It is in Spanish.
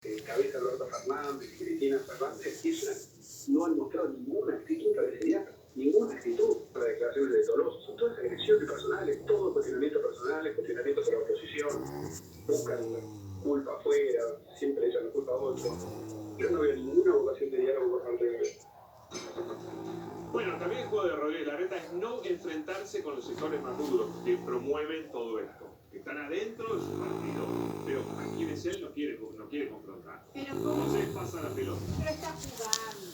Cabeza Alberto Fernández, Cristina Fernández, no han mostrado ninguna actitud cabecería, ninguna actitud para declaraciones de Tolosa. Son todas agresiones personales, todo cuestionamiento personal, cuestionamientos a la oposición, buscan culpa afuera, siempre echan la culpa a otro. Yo no veo ninguna vocación de diálogo por parte de ellos. Bueno, también el juego de Rodríguez Larreta es no enfrentarse con los sectores más duros que promueven todo esto. Que están adentro de su partido, pero a quienes él no quiere confrontar. Pero ¿cómo? Entonces pasa la pelota. Pero está jugando.